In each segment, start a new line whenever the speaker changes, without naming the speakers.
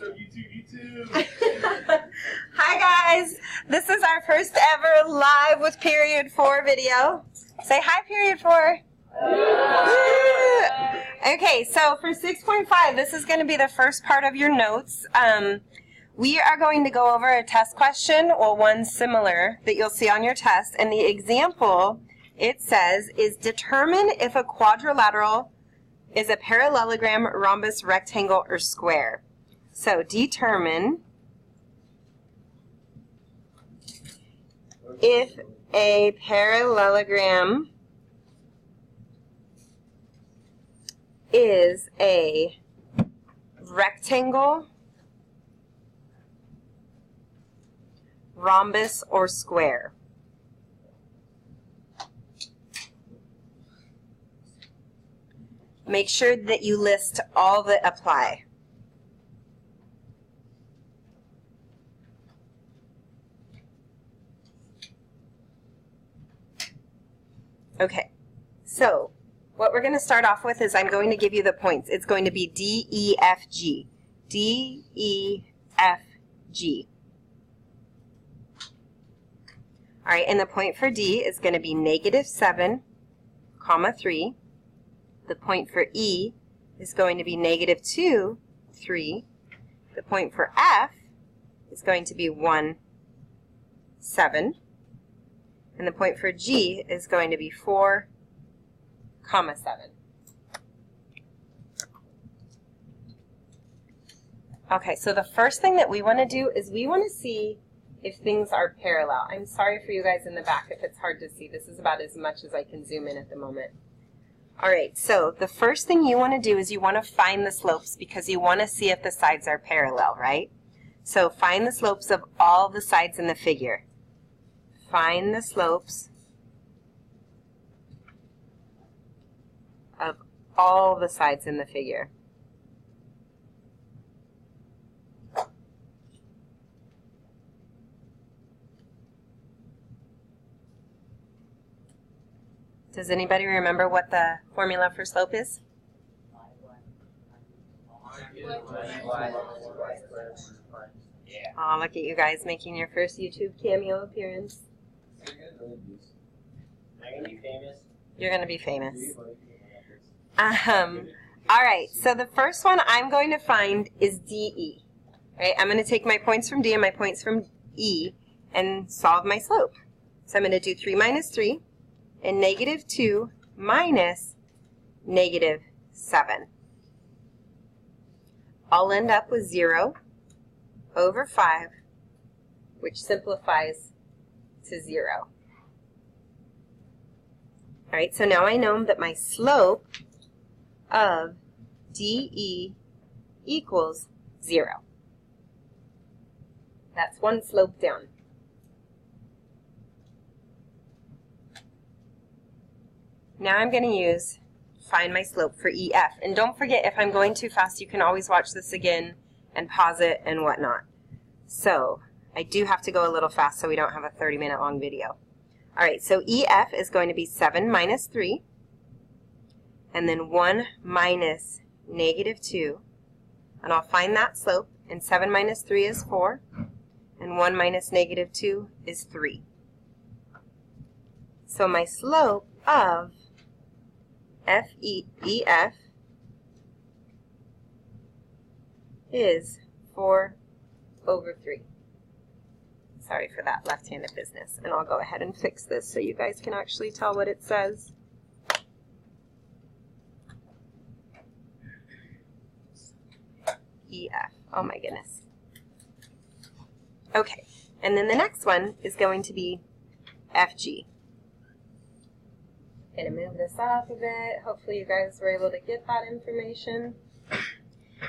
What's up, YouTube?
Hi guys, this is our first ever live with period 4 video. Say hi, period 4. Okay, so for 6.5, this is going to be the first part of your notes. We are going to go over a test question or one similar that you'll see on your test, and the example, it says, is determine if a quadrilateral is a parallelogram, rhombus, rectangle, or square. So determine if a parallelogram is a rectangle, rhombus, or square. Make sure that you list all that apply. Okay, so what we're going to start off with is I'm going to give you the points. It's going to be D, E, F, G. D, E, F, G. All right, and the point for D is going to be -7, 3. The point for E is going to be -2, 3. The point for F is going to be 1, 7. And the point for G is going to be 4, 7. Okay, so the first thing that we want to do is we want to see if things are parallel. I'm sorry for you guys in the back if it's hard to see. This is about as much as I can zoom in at the moment. All right, so the first thing you want to do is you want to find the slopes because you want to see if the sides are parallel, right? So find the slopes of all the sides in the figure. Find the slopes of all the sides in the figure. Does anybody remember what the formula for slope is? Oh, look at you guys making your first YouTube cameo appearance.
Am I going to be famous?
You're going to be famous. All right, so the first one I'm going to find is DE. Right? I'm going to take my points from D and my points from E and solve my slope. So I'm going to do 3 minus 3 and -2 minus -7. I'll end up with 0 over 5, which simplifies to 0. All right, so now I know that my slope of DE equals 0. That's one slope down. Now I'm going to find my slope for EF. And don't forget, if I'm going too fast, you can always watch this again and pause it and whatnot. So I do have to go a little fast so we don't have a 30-minute long video. All right, so EF is going to be 7 minus 3, and then 1 minus -2. And I'll find that slope, and 7 minus 3 is 4, and 1 minus -2 is 3. So my slope of EF is 4 over 3. Sorry for that left-handed business. And I'll go ahead and fix this so you guys can actually tell what it says. EF. Oh my goodness. Okay. And then the next one is going to be FG. I'm going to move this up a bit. Hopefully you guys were able to get that information.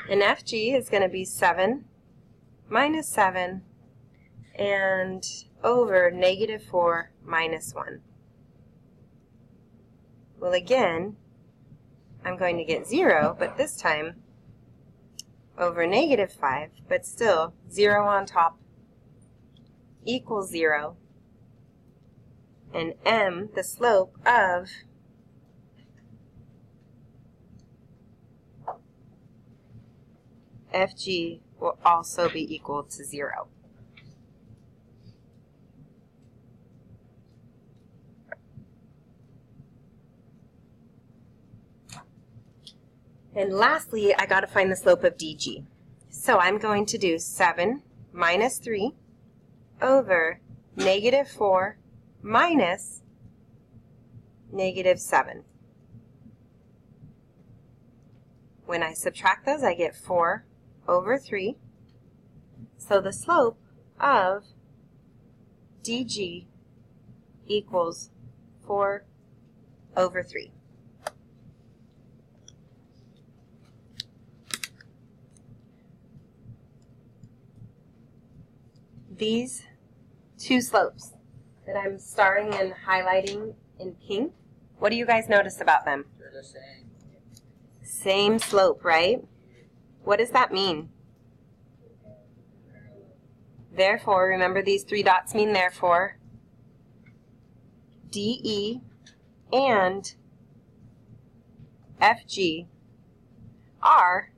And FG is going to be 7 minus 7 and over -4 minus 1. Well, again, I'm going to get 0, but this time over -5, but still 0 on top equals 0. And M, the slope of FG will also be equal to 0. And lastly, I got to find the slope of DG. So I'm going to do 7 minus 3 over negative 4 minus negative 7. When I subtract those, I get 4 over 3. So the slope of DG equals 4 over 3. These two slopes that I'm starring and highlighting in pink, what do you guys notice about them?
They're the same.
Same slope, right? What does that mean? Therefore, remember these 3 dots mean therefore, DE and FG are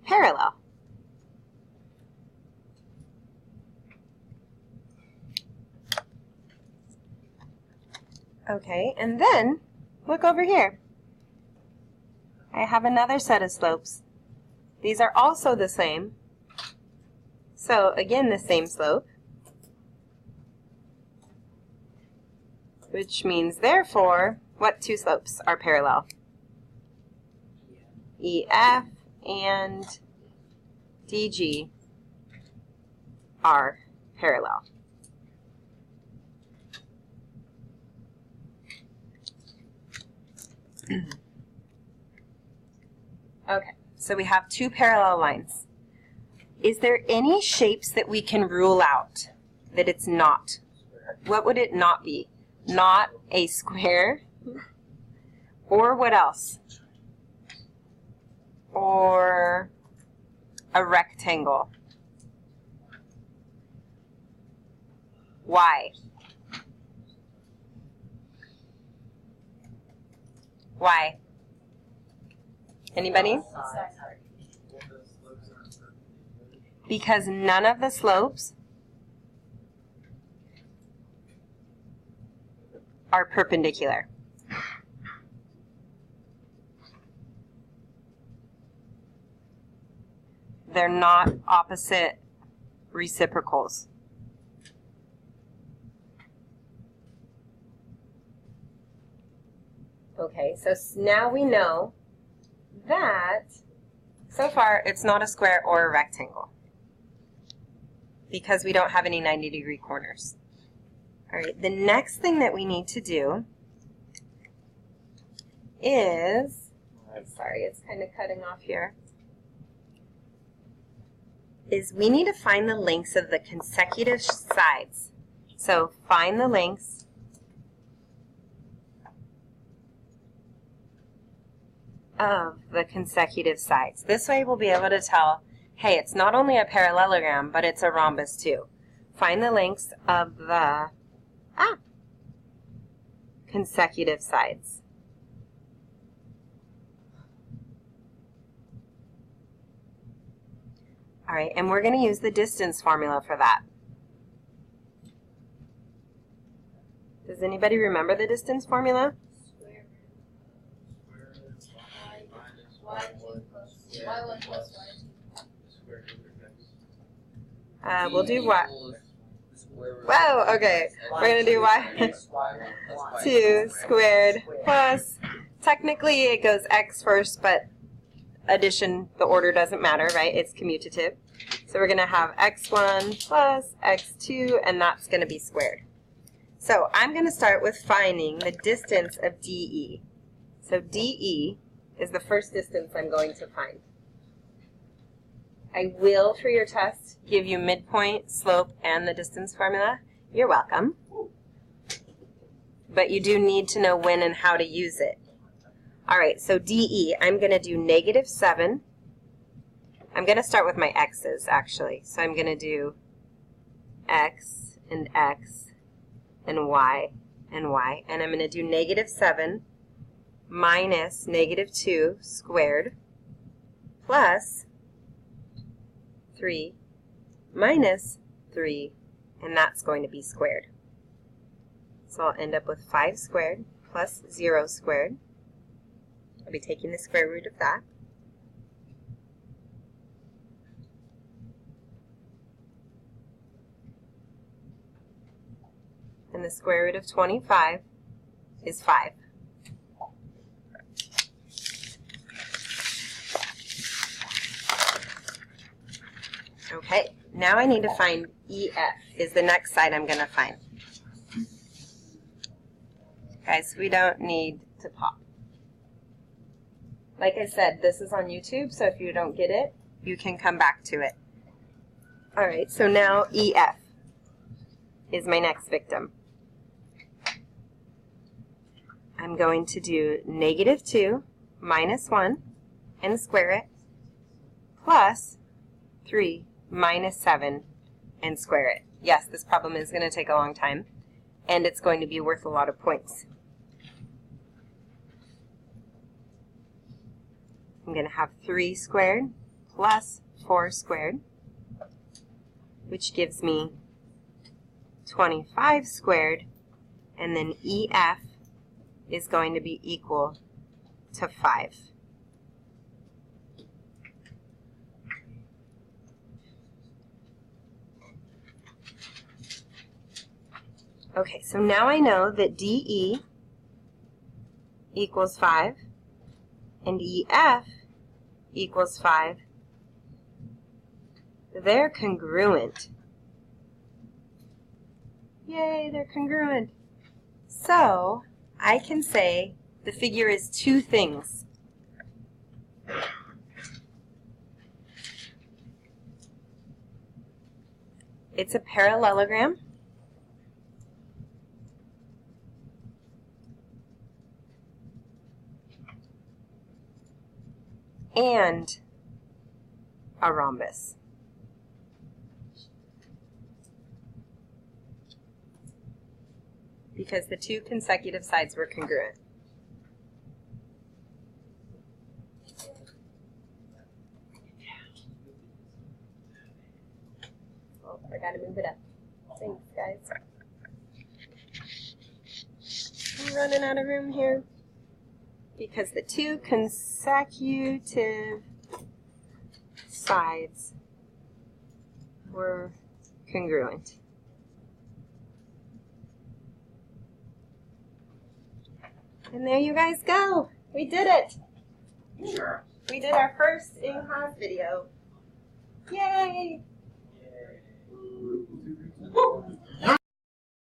parallel. Okay, and then look over here. I have another set of slopes. These are also the same. So again, the same slope, which means therefore, what 2 slopes are parallel? EF and DG are parallel. Okay, so we have 2 parallel lines. Is there any shapes that we can rule out that it's not? What would it not be? Not a square? Or what else? Or a rectangle? Why? Why? Anybody? Because none of the slopes are perpendicular. They're not opposite reciprocals. Okay, so now we know that so far it's not a square or a rectangle because we don't have any 90-degree corners. All right, the next thing that we need to do is, I'm sorry, it's kind of cutting off here, is we need to find the lengths of the consecutive sides. So find the lengths of the consecutive sides. This way we'll be able to tell, hey, it's not only a parallelogram, but it's a rhombus too. Find the lengths of the consecutive sides. All right, and we're going to use the distance formula for that. Does anybody remember the distance formula? We'll do what? Whoa, okay. We're going to do y2 squared plus, technically it goes x first, but addition, the order doesn't matter, right? It's commutative. So we're going to have x1 plus x2, and that's going to be squared. So I'm going to start with finding the distance of DE. So DE is the first distance I'm going to find. I will, for your test, give you midpoint, slope, and the distance formula. You're welcome. But you do need to know when and how to use it. All right, so DE, I'm going to do -7. I'm going to start with my x's, actually. So I'm going to do x and y, and I'm going to do -7 minus -2 squared plus 3 minus 3, and that's going to be squared. So I'll end up with 5 squared plus 0 squared. I'll be taking the square root of that. And the square root of 25 is 5. Okay, now I need to find EF, is the next side I'm going to find. Guys, we don't need to pop. Like I said, this is on YouTube, so if you don't get it, you can come back to it. Alright, so now EF is my next victim. I'm going to do negative 2 minus 1 and square it, plus 3 minus 7 and square it. Yes, this problem is going to take a long time, and it's going to be worth a lot of points. I'm going to have 3 squared plus 4 squared, which gives me 25 squared, and then EF is going to be equal to 5. Okay, so now I know that DE equals 5 and EF equals 5. They're congruent. Yay, they're congruent. So I can say the figure is two things. It's a parallelogram, and a rhombus. Because the two consecutive sides were congruent. Oh, I gotta move it up. Thanks, guys. I'm running out of room here. Because the two consecutive sides were congruent. And there you guys go. We did it. We did our first in-class video. Yay!